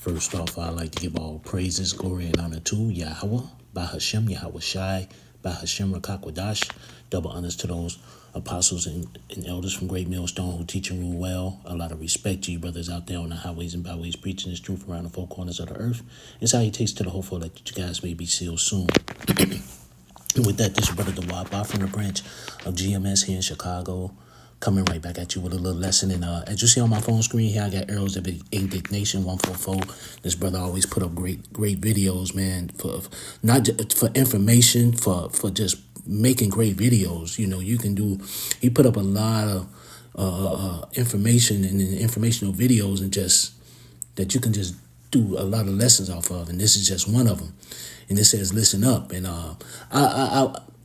First off, I'd like to give all praises, glory, and honor to Yahweh, Bahashem, Yahweh Shai, Bahashem Rakakwadash. Double honors to those apostles and elders from Great Millstone who teach and rule well. A lot of respect to you brothers out there on the highways and byways preaching this truth around the four corners of the earth. And salutations to the hopeful that you guys may be sealed soon. And with that, this is Brother Dawaba from the branch of GMS here in Chicago, coming right back at you with a little lesson. And as you see on my phone screen here, I got arrows of indignation 144. This brother always put up great videos, man, for not just for information, for just making great videos. You know, you can do. He put up a lot of information and informational videos, and just that you can just do a lot of lessons off of. And this is just one of them. And it says, "Listen up." And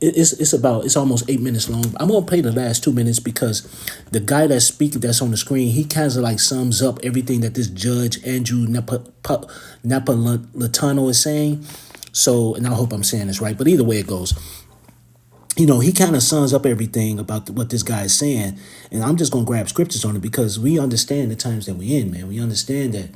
it's almost 8 minutes long. I'm gonna play the last 2 minutes because the guy that's speaking, that's on the screen, he kind of like sums up everything that this Judge Andrew Napolitano is saying. So, and I hope I'm saying this right, but either way it goes, you know, he kind of sums up everything about what this guy is saying. And I'm just gonna grab scriptures on it because we understand the times that we're in, man. We understand that.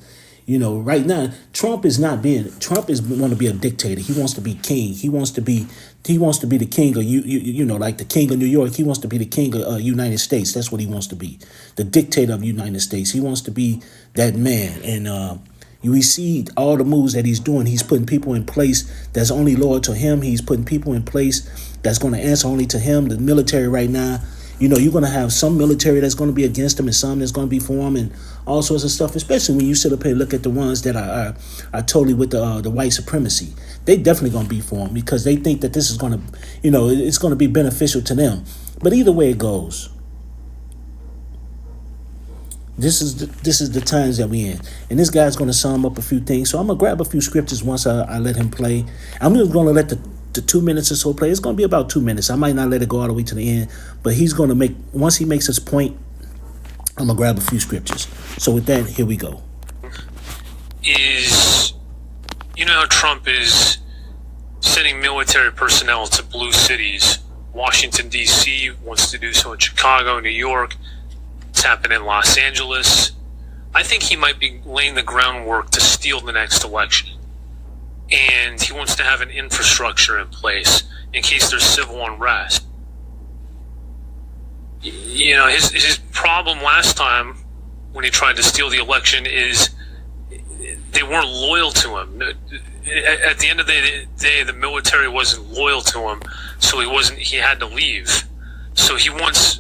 You know, right now, Trump is want to be a dictator. He wants to be king. He wants to be the king of you know, like the king of New York. He wants to be the king of United States. That's what he wants to be, the dictator of the United States. He wants to be that man. And we see all the moves that he's doing. He's putting people in place that's only loyal to him. He's putting people in place that's going to answer only to him. The military right now, you know, you're going to have some military that's going to be against him and some that's going to be for him and all sorts of stuff, especially when you sit up here and look at the ones that are totally with the white supremacy. They definitely going to be for him because they think that this is going to, you know, it's going to be beneficial to them. But either way it goes, this is the times that we in. And this guy's going to sum up a few things. So I'm going to grab a few scriptures once I let him play. I'm just going to let the 2 minutes or so play. It's going to be about 2 minutes. I might not let it go all the way to the end, but he's going to once he makes his point, I'm going to grab a few scriptures. So with that, here we go. You know how Trump is sending military personnel to blue cities? Washington, D.C. wants to do so in Chicago, New York. It's happened in Los Angeles. I think he might be laying the groundwork to steal the next election. And he wants to have an infrastructure in place in case there's civil unrest. You know, his problem last time when he tried to steal the election is they weren't loyal to him. At the end of the day, the military wasn't loyal to him, so he had to leave. So he wants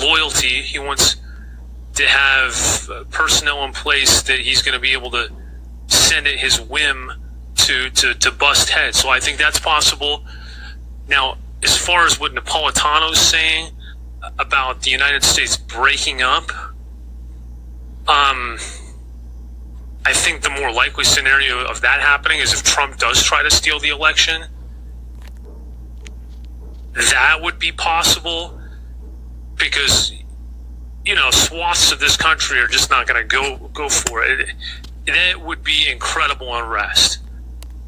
loyalty. He wants to have personnel in place that he's going to be able to send at his whim to bust heads. So I think that's possible. Now, as far as what Napolitano's saying about the United States breaking up, I think the more likely scenario of that happening is if Trump does try to steal the election. That would be possible because, you know, swaths of this country are just not going to go for it. That would be incredible unrest,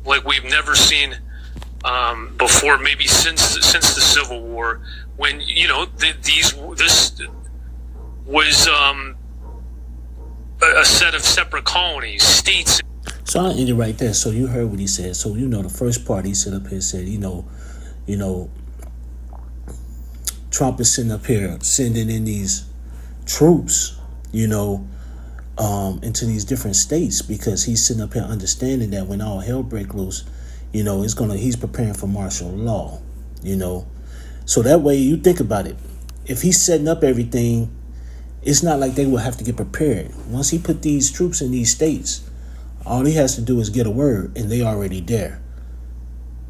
like we've never seen before, maybe since the Civil War, when, you know, this was a set of separate colonies, states. So I'll end it right there. So you heard what he said. So, you know, the first part he said up here said, you know, Trump is sitting up here sending in these troops, you know, into these different states because he's sitting up here understanding that when all hell breaks loose, you know, he's preparing for martial law, you know. So that way you think about it. If he's setting up everything, it's not like they will have to get prepared. Once he put these troops in these states, all he has to do is get a word and they already there.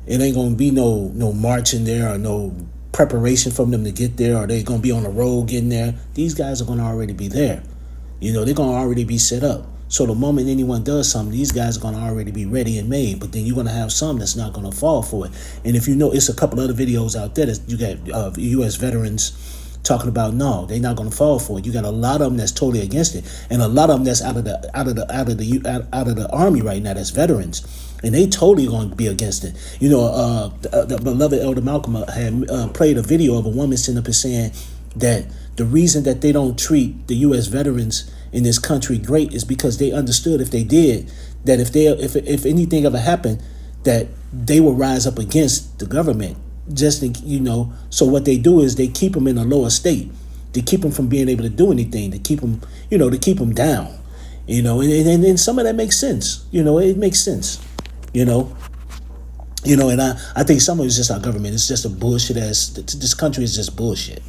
It ain't going to be no marching there or no preparation from them to get there, or they going to be on the road getting there. These guys are going to already be there. You know, they're going to already be set up. So the moment anyone does something, these guys are going to already be ready and made. But then you're going to have some that's not going to fall for it. And if you know, it's a couple other videos out there that you got U.S. veterans talking about, no, they're not going to fall for it. You got a lot of them that's totally against it, and a lot of them that's out of the army right now that's veterans, and they totally going to be against it. You know, the beloved Elder Malcolm had played a video of a woman sitting up and saying that the reason that they don't treat the U.S. veterans in this country great is because they understood if they did, that if anything ever happened, that they will rise up against the government. Just so what they do is they keep them in a lower state, to keep them from being able to do anything, to keep them, to keep them down, and some of that makes sense. It makes sense, and I think some of it's just our government. It's just a bullshit ass. This country is just bullshit.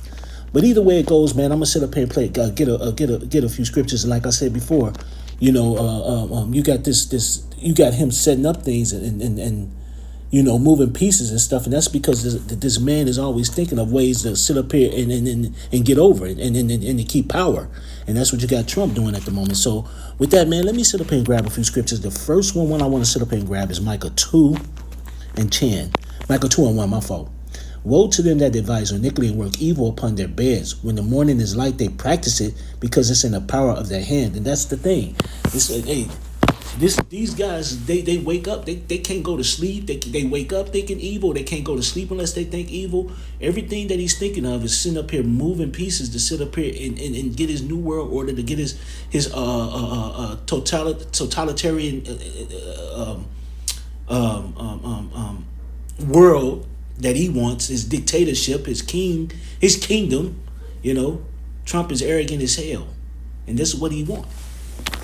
But either way it goes, man, I'm gonna sit up here and play, get a few scriptures. And like I said before, you got you got him setting up things and moving pieces and stuff, and that's because this man is always thinking of ways to sit up here and get over it and to keep power, and that's what you got Trump doing at the moment. So with that, man, let me sit up here and grab a few scriptures. The first one I want to sit up here and grab is Micah 2:10. Micah 2:1, my fault. Woe to them that devise iniquity and work evil upon their beds. When the morning is light, they practice it because it's in the power of their hand. And that's the thing. These guys, they wake up, they can't go to sleep. They wake up thinking evil. They can't go to sleep unless they think evil. Everything that he's thinking of is sitting up here moving pieces to sit up here and get his new world order, to get his totalitarian world that he wants, his dictatorship, his kingdom. Trump is arrogant as hell, and this is what he wants.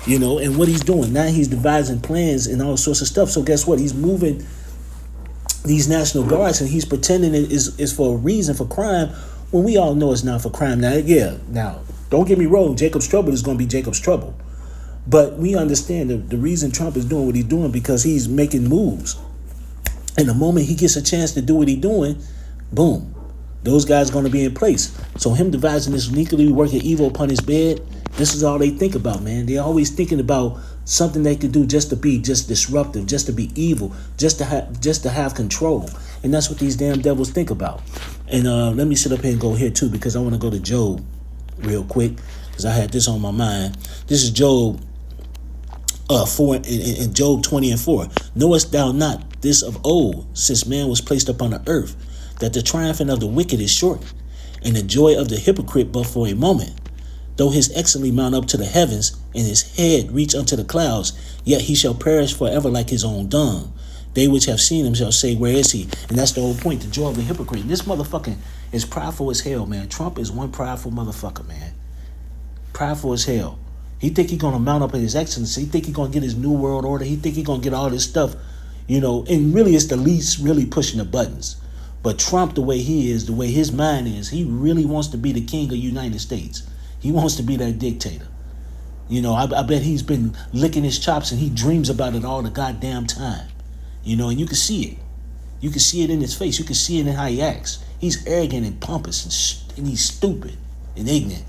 And what he's doing now, he's devising plans and all sorts of stuff. So guess what? He's moving these National Guards, and he's pretending it is for a reason, for crime, when we all know it's not for crime. Now, don't get me wrong, Jacob's trouble is going to be Jacob's trouble. But we understand the reason Trump is doing what he's doing, because he's making moves. And the moment he gets a chance to do what he's doing, boom, those guys are going to be in place. So him devising this sneakily working evil upon his bed, this is all they think about, man. They're always thinking about something they could do just to be just disruptive, just to be evil, just to have control. And that's what these damn devils think about. And let me sit up here and go here too, because I want to go to Job real quick, because I had this on my mind. This is Job 4 in Job 20:4. Knowest thou not this of old, since man was placed upon the earth, that the triumphing of the wicked is short, and the joy of the hypocrite but for a moment? Though his excellency mount up to the heavens, and his head reach unto the clouds, yet he shall perish forever like his own dung. They which have seen him shall say, where is he? And that's the whole point, the joy of the hypocrite. And this motherfucking is prideful as hell, man. Trump is one prideful motherfucker, man. Prideful as hell. He think he gonna mount up at his excellency. He think he gonna get his new world order. He think he gonna get all this stuff, and really it's the least really pushing the buttons. But Trump, the way he is, the way his mind is, he really wants to be the king of the United States. He wants to be that dictator. I bet he's been licking his chops, and he dreams about it all the goddamn time. And you can see it. You can see it in his face. You can see it in how he acts. He's arrogant and pompous, and he's stupid and ignorant.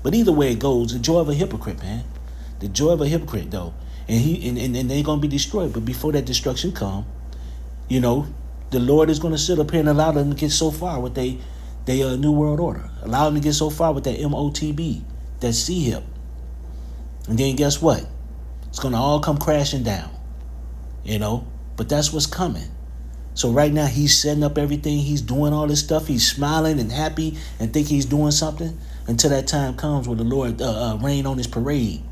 But either way it goes, the joy of a hypocrite, man. The joy of a hypocrite, though. And they're going to be destroyed. But before that destruction come, the Lord is going to sit up here and allow them to get so far with they New World Order. Allow them to get so far with that MOTB, that CHIP. And then guess what? It's going to all come crashing down. But that's what's coming. So right now he's setting up everything. He's doing all this stuff. He's smiling and happy and think he's doing something until that time comes where the Lord rain on his parade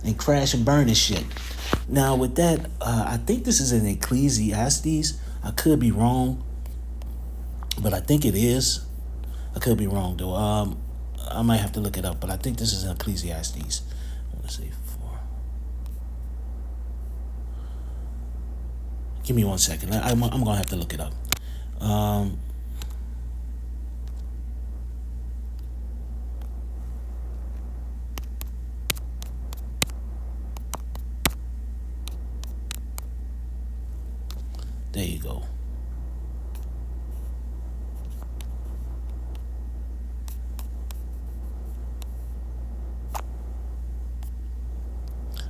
and crash and burn his shit. Now with that, I think this is in Ecclesiastes. I could be wrong, but I think it is. I could be wrong though. I might have to look it up, but I think this is in Ecclesiastes. Let's see. Give me 1 second. I'm gonna have to look it up. There you go.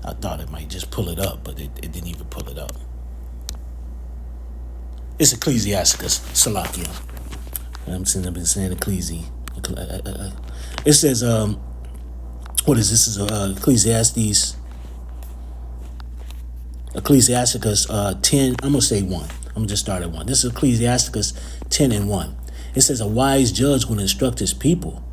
I thought it might just pull it up, but it didn't even pull it up. It's Ecclesiasticus, Salakia. I've been saying Ecclesi. It says, what is this? This is Ecclesiastes. Ecclesiasticus 10. I'm going to say 1. I'm going to just start at 1. This is Ecclesiasticus 10:1. It says, a wise judge will instruct his people,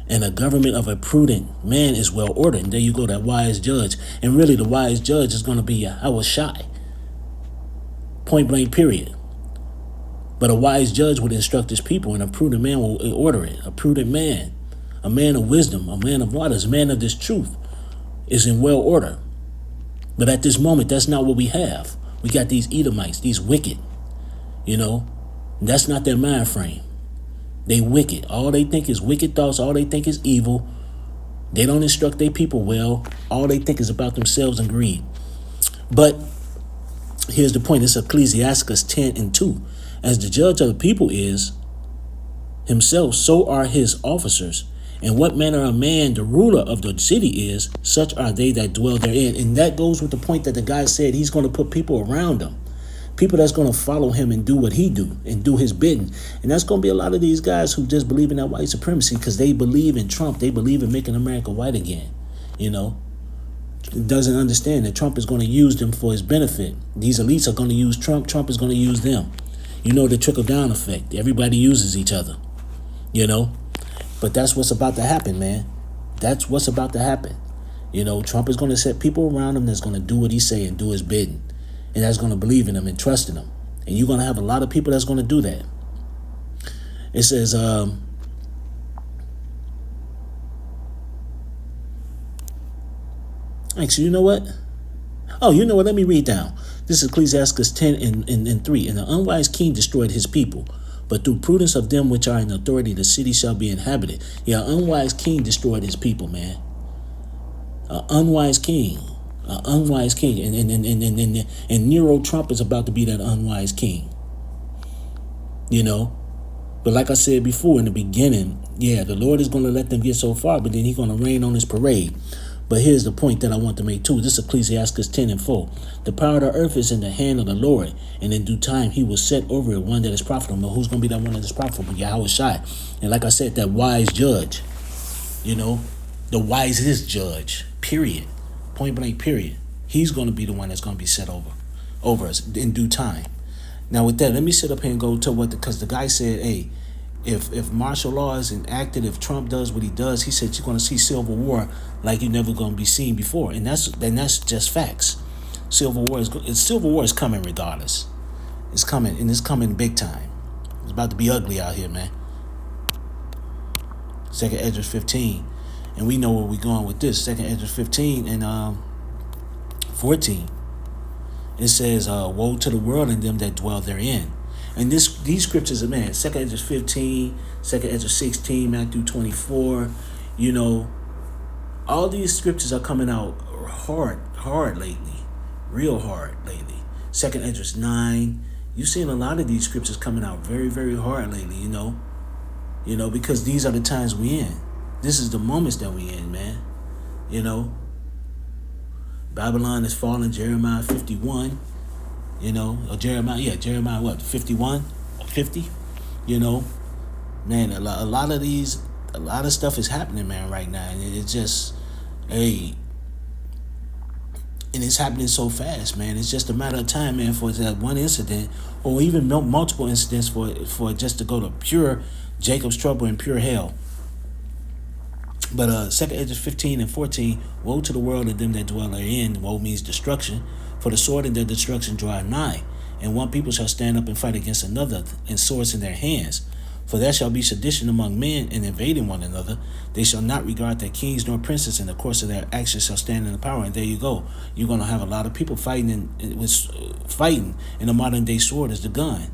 And a government of a prudent man is well ordered. And there you go, that wise judge. And really, the wise judge is going to be Yahushai. Point blank, period. But a wise judge would instruct his people, and a prudent man will order it. A prudent man, a man of wisdom, a man of waters, a man of this truth is in well order. But at this moment, that's not what we have. We got these Edomites, these wicked, That's not their mind frame. They wicked. All they think is wicked thoughts. All they think is evil. They don't instruct their people well. All they think is about themselves and greed. But here's the point. It's Ecclesiastes 10:2. As the judge of the people is himself, so are his officers. And what manner of man the ruler of the city is, such are they that dwell therein. And that goes with the point that the guy said he's going to put people around him. People that's going to follow him and do what he do and do his bidding. And that's going to be a lot of these guys who just believe in that white supremacy because they believe in Trump. They believe in making America white again. Doesn't understand that Trump is going to use them for his benefit. These elites are going to use Trump. Trump is going to use them. The trickle-down effect. Everybody uses each other, But that's what's about to happen, man. That's what's about to happen. Trump is going to set people around him that's going to do what he say and do his bidding. And that's going to believe in him and trust in him. And you're going to have a lot of people that's going to do that. It says, actually, you know what? Oh, you know what? Let me read down. This is Ecclesiastes 10:3. And the unwise king destroyed his people, but through prudence of them which are in authority, the city shall be inhabited. Yeah, an unwise king destroyed his people, man. An unwise king. And Nero Trump is about to be that unwise king. But like I said before in the beginning, the Lord is going to let them get so far, but then he's going to rain on his parade. But here's the point that I want to make too. This is Ecclesiastes 10:4. The power of the earth is in the hand of the Lord, and in due time he will set over it one that is profitable. Who's going to be that one that is profitable? Yahushai. And like I said, that wise judge, the wisest judge, period. Point blank, period. He's going to be the one that's going to be set over us in due time. Now with that, let me sit up here and go to because the guy said, hey, if martial law is enacted, if Trump does what he does, he said you're going to see civil war like you're never going to be seen before. And that's just facts. Civil war is coming regardless. It's coming, and it's coming big time. It's about to be ugly out here, man. 2nd Esdras 15. And we know where we're going with this. 2nd Esdras 15 and 14. It says, woe to the world and them that dwell therein. And these scriptures are, man, 2nd Esdras 15, 2nd Esdras 16, Matthew 24, all these scriptures are coming out hard lately, real hard lately. 2nd Esdras 9, you've seen a lot of these scriptures coming out very, very hard lately, because these are the times we in. This is the moments that we in, man. Babylon is falling, Jeremiah 51. Or Jeremiah what, 51 or 50? Man, a lot of stuff is happening, man, right now. And it's just, and it's happening so fast, man. It's just a matter of time, man, for that one incident or even multiple incidents for it just to go to pure Jacob's trouble and pure hell. But 2nd Esdras 15 and 14, woe to the world and them that dwell therein. Woe means destruction. For the sword and their destruction draw nigh. And one people shall stand up and fight against another, and swords in their hands. For there shall be sedition among men, and invading one another. They shall not regard their kings nor princes, and the course of their actions shall stand in the power. And there you go. You're going to have a lot of people fighting, fighting. And the modern day sword is the gun.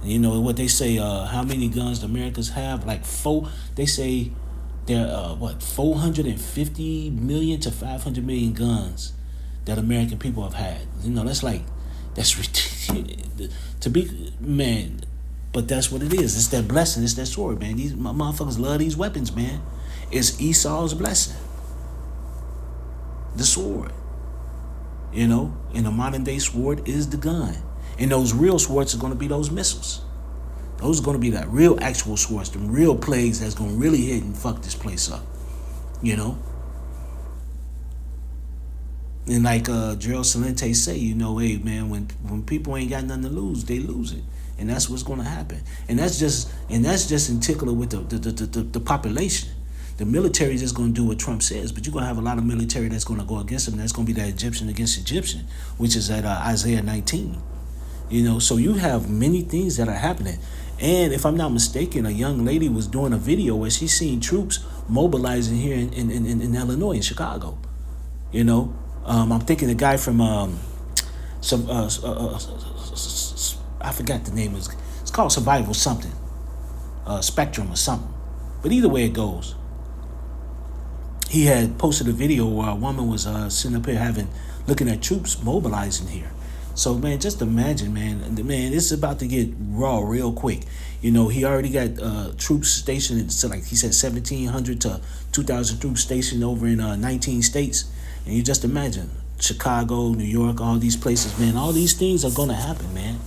And what they say, how many guns the Americans have? Like 4, they say there are, 450 million to 500 million guns that American people have had. That's ridiculous. To be, man, but that's what it is. It's that blessing. It's that sword, man. These motherfuckers love these weapons, man. It's Esau's blessing. The sword. And the modern day sword is the gun. And those real swords are going to be those missiles. Those are going to be that real actual swords, the real plagues that's going to really hit and fuck this place up. And like Gerald Salente say, hey man, when people ain't got nothing to lose, they lose it, and that's what's going to happen. And that's just in particular with the population. The military is just going to do what Trump says, but you're going to have a lot of military that's going to go against him. That's going to be that Egyptian against Egyptian, which is at Isaiah 19. So you have many things that are happening. And if I'm not mistaken, a young lady was doing a video where she's seen troops mobilizing here in Illinois, in Chicago. I'm thinking the guy from some I forgot the name. It's called Survival something, Spectrum or something. But either way it goes, he had posted a video where a woman was sitting up here looking at troops mobilizing here. So, man, just imagine, man, it's about to get raw real quick. He already got troops stationed, so like he said, 1,700 to 2,000 troops stationed over in 19 states. And you just imagine, Chicago, New York, all these places, man, all these things are going to happen, man.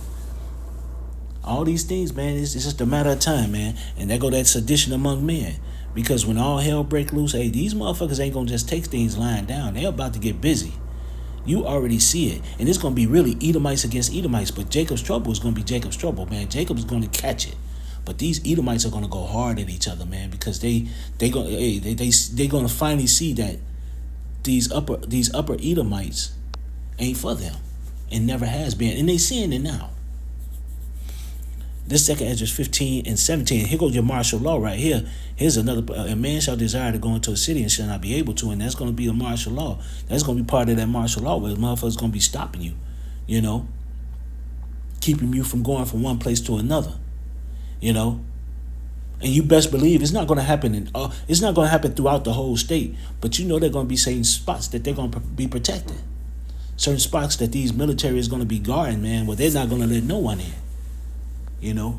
All these things, man, it's just a matter of time, man. And there go that sedition among men. Because when all hell break loose, hey, these motherfuckers ain't going to just take things lying down. They're about to get busy. You already see it. And it's going to be really Edomites against Edomites. But Jacob's trouble is going to be Jacob's trouble, man. Jacob's going to catch it. But these Edomites are going to go hard at each other, man. Because they're going to finally see that these upper Edomites ain't for them. And never has been. And they seeing it now. This 2 Esdras 15 and 17. Here goes your martial law right here. Here's another. A man shall desire to go into a city and shall not be able to. And that's going to be a martial law. That's going to be part of that martial law where the motherfucker's going to be stopping you. Keeping you from going from one place to another. And you best believe it's not going to happen. It's not going to happen throughout the whole state. But they're going to be certain spots that they're going to be protected. Certain spots that these military is going to be guarding, man, where they're not going to let no one in.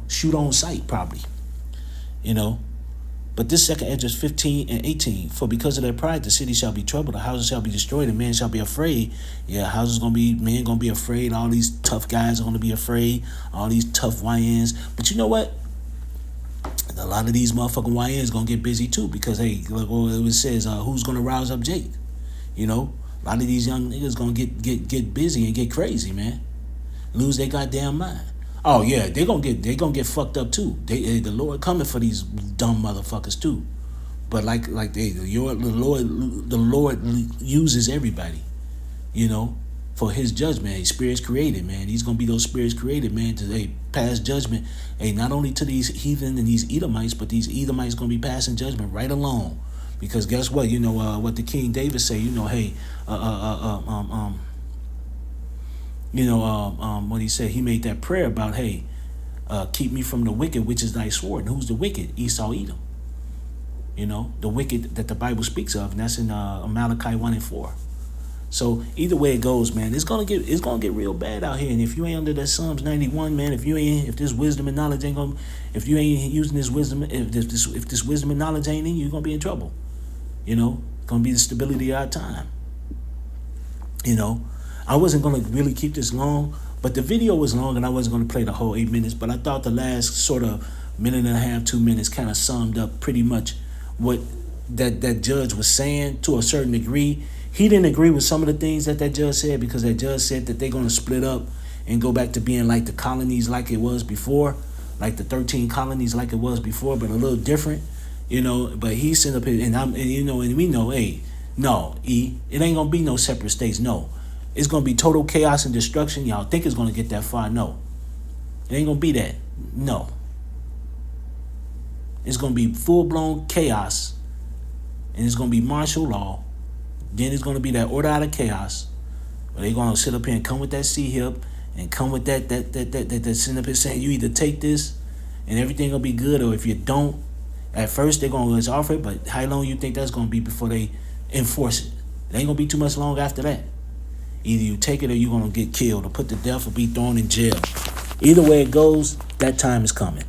Shoot on sight probably. But this 2 Esdras 15 and 18, for because of their pride, the city shall be troubled, the houses shall be destroyed, and men shall be afraid. Yeah, men gonna be afraid. All these tough guys are gonna be afraid. All these tough YNs. But you know what? A lot of these motherfucking YNs gonna get busy too, because hey, like it says, who's gonna rouse up Jake? A lot of these young niggas gonna get busy and get crazy, man. Lose their goddamn mind. Oh yeah, they gonna get fucked up too. The Lord coming for these dumb motherfuckers too. But the Lord uses everybody, for His judgment. Hey, spirits created, man. He's gonna be those spirits created, man, to pass judgment. Hey, not only to these heathen and these Edomites, but these Edomites gonna be passing judgment right along. Because guess what? What the King David say. What he said, he made that prayer about, hey, keep me from the wicked, which is thy sword. And who's the wicked? Esau, Edom. The wicked that the Bible speaks of, and that's in Malachi 1 and 4. So either way it goes, man, it's gonna get real bad out here. And if you ain't under that Psalms 91, man, if this wisdom and knowledge if you ain't using this wisdom, if this wisdom and knowledge ain't in you, you're gonna be in trouble. Gonna be the stability of our time. I wasn't going to really keep this long, but the video was long and I wasn't going to play the whole 8 minutes, but I thought the last sort of minute and a half, 2 minutes kind of summed up pretty much what that judge was saying to a certain degree. He didn't agree with some of the things that judge said, because that judge said that they're going to split up and go back to being like the colonies like it was before, like the 13 colonies like it was before, but a little different, but he's sitting up here and we know, hey, no, it ain't going to be no separate states, no. It's going to be total chaos and destruction. Y'all think it's going to get that far? No. It ain't going to be that. No. It's going to be full-blown chaos. And it's going to be martial law. Then it's going to be that order out of chaos. Where they're going to sit up here and come with that C-hip. And come with that sitting up here saying, you either take this and everything will be good. Or if you don't, at first they're going to offer it. But how long you think that's going to be before they enforce it? It ain't going to be too much long after that. Either you take it or you're going to get killed or put to death or be thrown in jail. Either way it goes, that time is coming.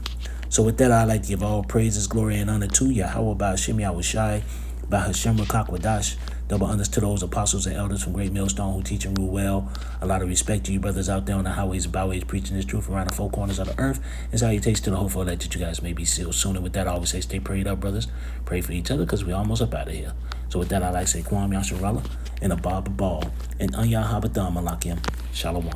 So with that, I'd like to give all praises, glory, and honor to Yahweh, Ba'ashem Yahushai, Ba'ashem Rakakwadash. Double honors to those apostles and elders from Great Millstone who teach and rule well. A lot of respect to you brothers out there on the highways and byways preaching this truth around the four corners of the earth. And salutations to the hopeful that you guys may be sealed soon. And with that, I always say stay prayed up, brothers. Pray for each other because we're almost up out of here. So with that, I like to say Kwam Yasharallah and Abba Ball and Anya Habadam Malakim. Shalom.